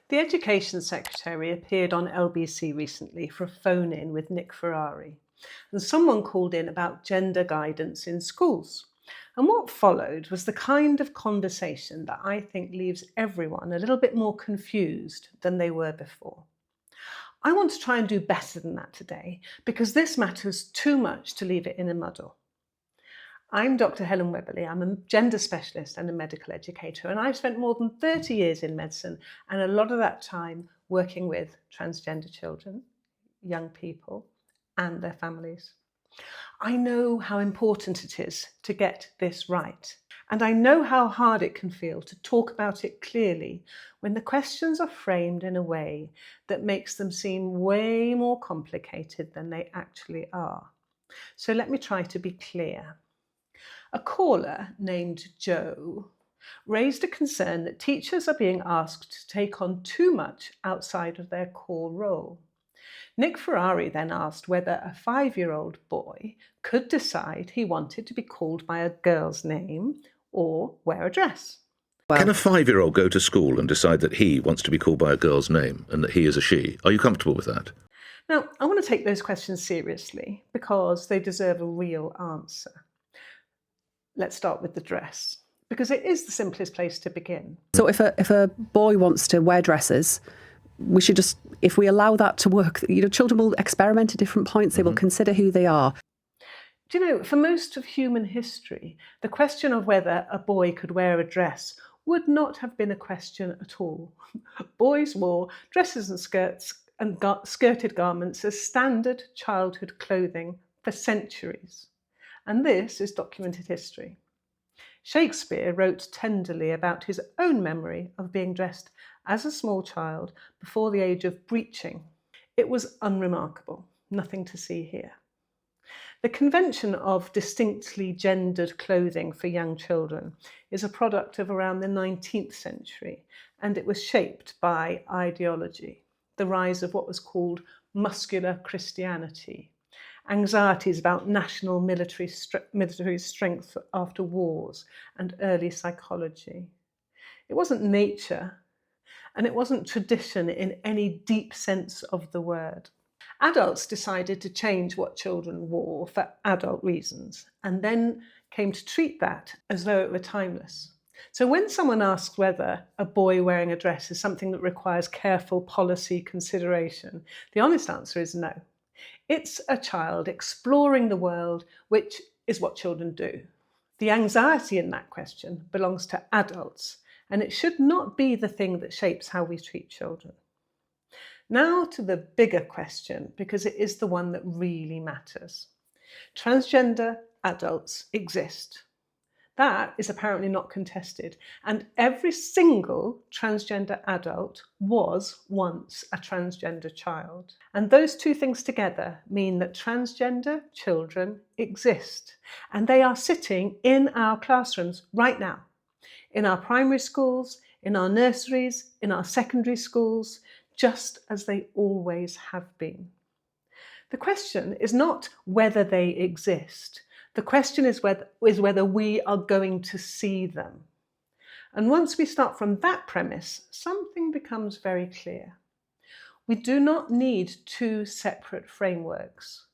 The Education Secretary appeared on LBC recently for a phone-in with Nick Ferrari, and someone called in about gender guidance in schools. And what followed was the kind of conversation that I think leaves everyone a little bit more confused than they were before. I want to try and do better than that today because this matters too much to leave it in a muddle. I'm Dr. Helen Webberley. I'm a gender specialist and a medical educator, and I've spent more than 30 years in medicine and a lot of that time working with transgender children, young people, and their families. I know how important it is to get this right, and I know how hard it can feel to talk about it clearly when the questions are framed in a way that makes them seem way more complicated than they actually are. So let me try to be clear. A caller named Joe raised a concern that teachers are being asked to take on too much outside of their core role. Nick Ferrari then asked whether a 5-year-old boy could decide he wanted to be called by a girl's name or wear a dress. Can a 5-year-old go to school and decide that he wants to be called by a girl's name and that he is a she? Are you comfortable with that? Now, I want to take those questions seriously because they deserve a real answer. Let's start with the dress, because it is the simplest place to begin. So if a boy wants to wear dresses, we should just, if we allow that to work, children will experiment at different points. They will consider who they are. Do you know, for most of human history, the question of whether a boy could wear a dress would not have been a question at all. Boys wore dresses and skirts and skirted garments as standard childhood clothing for centuries. And this is documented history. Shakespeare wrote tenderly about his own memory of being dressed as a small child before the age of breeching. It was unremarkable, nothing to see here. The convention of distinctly gendered clothing for young children is a product of around the 19th century, and it was shaped by ideology, the rise of what was called muscular Christianity, anxieties about national military strength after wars, and early psychology. It wasn't nature, and it wasn't tradition in any deep sense of the word. Adults decided to change what children wore for adult reasons, and then came to treat that as though it were timeless. So when someone asks whether a boy wearing a dress is something that requires careful policy consideration, the honest answer is no. It's a child exploring the world, which is what children do. The anxiety in that question belongs to adults, and it should not be the thing that shapes how we treat children. Now to the bigger question, because it is the one that really matters. Transgender adults exist. That is apparently not contested, and every single transgender adult was once a transgender child. And those two things together mean that transgender children exist, and they are sitting in our classrooms right now, in our primary schools, in our nurseries, in our secondary schools, just as they always have been. The question is not whether they exist. The question is whether we are going to see them. And once we start from that premise, something becomes very clear. We do not need two separate frameworks,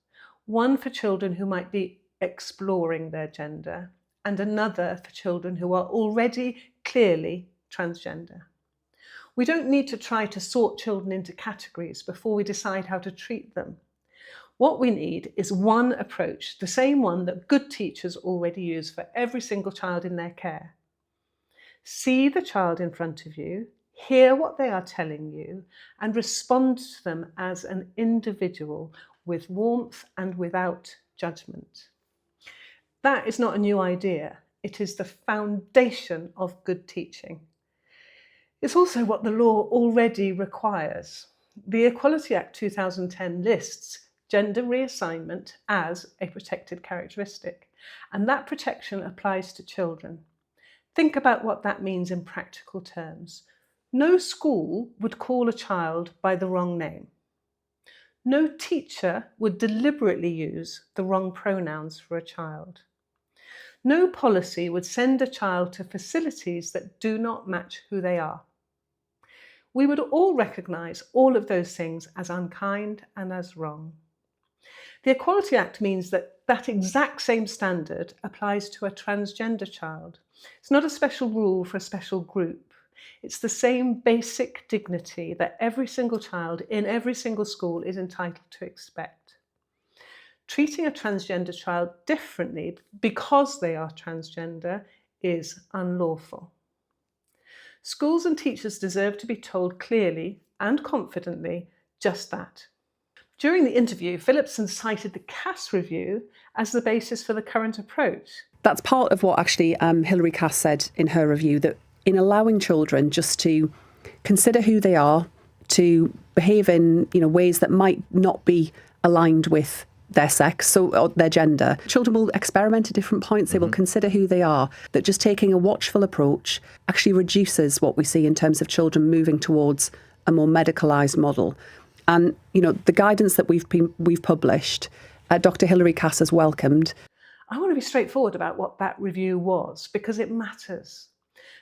one for children who might be exploring their gender, and another for children who are already clearly transgender. We don't need to try to sort children into categories before we decide how to treat them. What we need is one approach, the same one that good teachers already use for every single child in their care. See the child in front of you, hear what they are telling you, and respond to them as an individual with warmth and without judgment. That is not a new idea. It is the foundation of good teaching. It's also what the law already requires. The Equality Act 2010 lists gender reassignment as a protected characteristic, and that protection applies to children. Think about what that means in practical terms. No school would call a child by the wrong name. No teacher would deliberately use the wrong pronouns for a child. No policy would send a child to facilities that do not match who they are. we would all recognise all of those things as unkind and as wrong. The Equality Act means that that exact same standard applies to a transgender child. It's not a special rule for a special group. It's the same basic dignity that every single child in every single school is entitled to expect. Treating a transgender child differently because they are transgender is unlawful. Schools and teachers deserve to be told clearly and confidently just that. During the interview, Phillipson cited the Cass review as the basis for the current approach. That's part of what actually Hilary Cass said in her review, that in allowing children just to consider who they are, to behave in ways that might not be aligned with their sex or their gender. Children will experiment at different points. They will consider who they are. That just taking a watchful approach actually reduces what we see in terms of children moving towards a more medicalised model. And the guidance that we've published, Dr. Hilary Cass has welcomed. I want to be straightforward about what that review was, because it matters.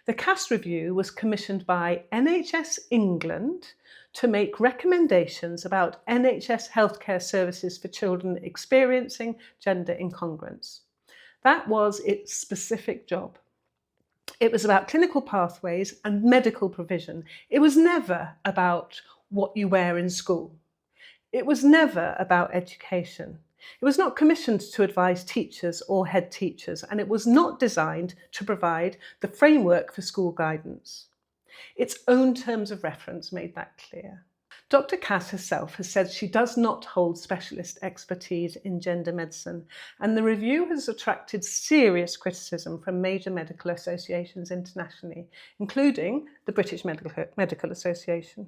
The Cass review was commissioned by NHS England to make recommendations about NHS healthcare services for children experiencing gender incongruence. That was its specific job. It was about clinical pathways and medical provision. It was never about what you wear in school. It was never about education. It was not commissioned to advise teachers or head teachers, and it was not designed to provide the framework for school guidance. Its own terms of reference made that clear. Dr. Cass herself has said she does not hold specialist expertise in gender medicine, and the review has attracted serious criticism from major medical associations internationally, including the British Medical Association.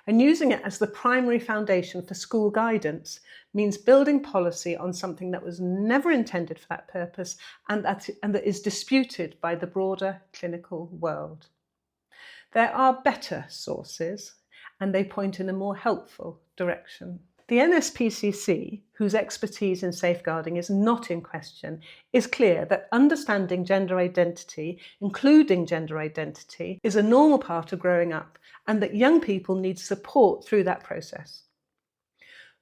And using it as the primary foundation for school guidance means building policy on something that was never intended for that purpose and that is disputed by the broader clinical world. There are better sources, and they point in a more helpful direction. The NSPCC, whose expertise in safeguarding is not in question, is clear that understanding gender identity, including gender identity, is a normal part of growing up, and that young people need support through that process.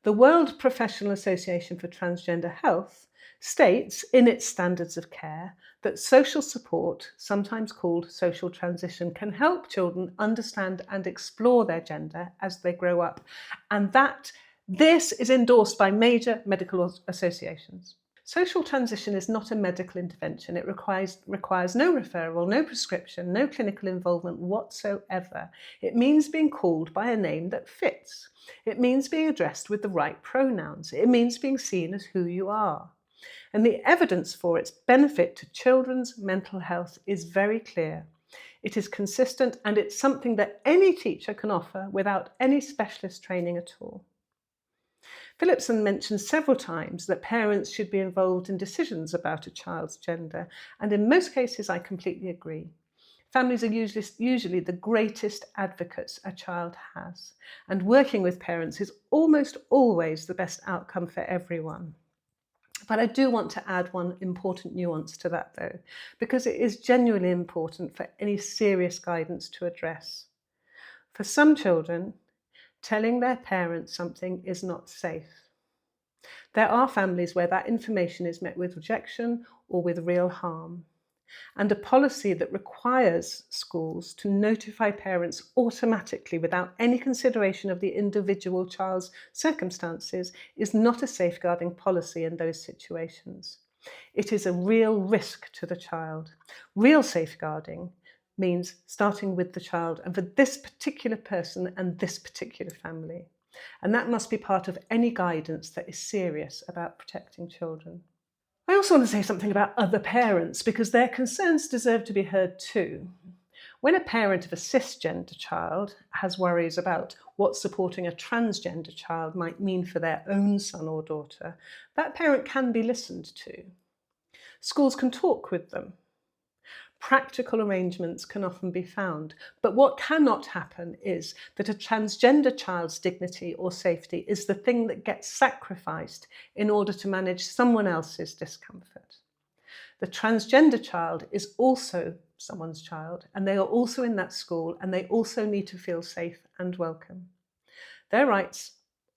The World Professional Association for Transgender Health states in its standards of care that social support, sometimes called social transition, can help children understand and explore their gender as they grow up, and that this is endorsed by major medical associations. Social transition is not a medical intervention. It requires no referral, no prescription, no clinical involvement whatsoever. It means being called by a name that fits. It means being addressed with the right pronouns. It means being seen as who you are. And the evidence for its benefit to children's mental health is very clear. It is consistent, and it's something that any teacher can offer without any specialist training at all. Phillipson mentioned several times that parents should be involved in decisions about a child's gender, and in most cases I completely agree. Families are usually the greatest advocates a child has, and working with parents is almost always the best outcome for everyone. But I do want to add one important nuance to that, though, because it is genuinely important for any serious guidance to address. For some children, telling their parents something is not safe. There are families where that information is met with rejection or with real harm. And a policy that requires schools to notify parents automatically without any consideration of the individual child's circumstances is not a safeguarding policy in those situations. It is a real risk to the child. Real safeguarding means starting with the child and for this particular person and this particular family. And that must be part of any guidance that is serious about protecting children. I also want to say something about other parents, because their concerns deserve to be heard too. When a parent of a cisgender child has worries about what supporting a transgender child might mean for their own son or daughter, that parent can be listened to. Schools can talk with them. Practical arrangements can often be found, but what cannot happen is that a transgender child's dignity or safety is the thing that gets sacrificed in order to manage someone else's discomfort. The transgender child is also someone's child, and they are also in that school, and they also need to feel safe and welcome. Their rights,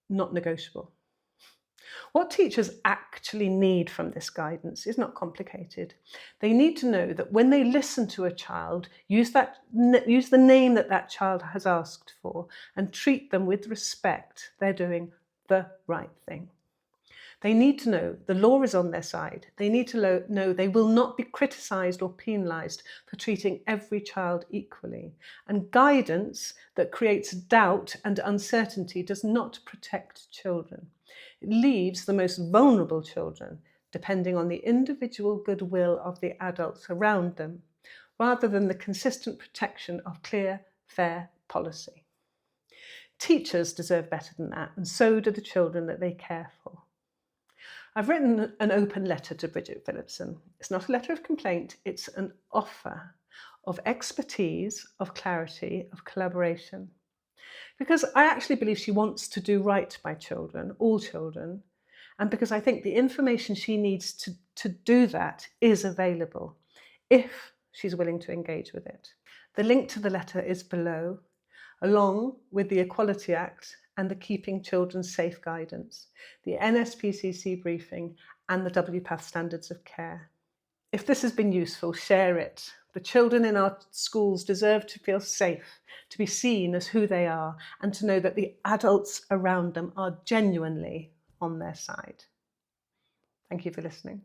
not negotiable. What teachers actually need from this guidance is not complicated. They need to know that when they listen to a child, use the name that that child has asked for and treat them with respect. They're doing the right thing. They need to know the law is on their side. They need to know they will not be criticised or penalised for treating every child equally. And guidance that creates doubt and uncertainty does not protect children. It leaves the most vulnerable children depending on the individual goodwill of the adults around them, rather than the consistent protection of clear, fair policy. Teachers deserve better than that, and so do the children that they care for. I've written an open letter to Bridget Phillipson. It's not a letter of complaint, it's an offer of expertise, of clarity, of collaboration. Because I actually believe she wants to do right by children, all children, and because I think the information she needs to do that is available, if she's willing to engage with it. The link to the letter is below, along with the Equality Act and the Keeping Children Safe guidance, the NSPCC briefing, and the WPATH standards of care. If this has been useful, share it. The children in our schools deserve to feel safe, to be seen as who they are, and to know that the adults around them are genuinely on their side. Thank you for listening.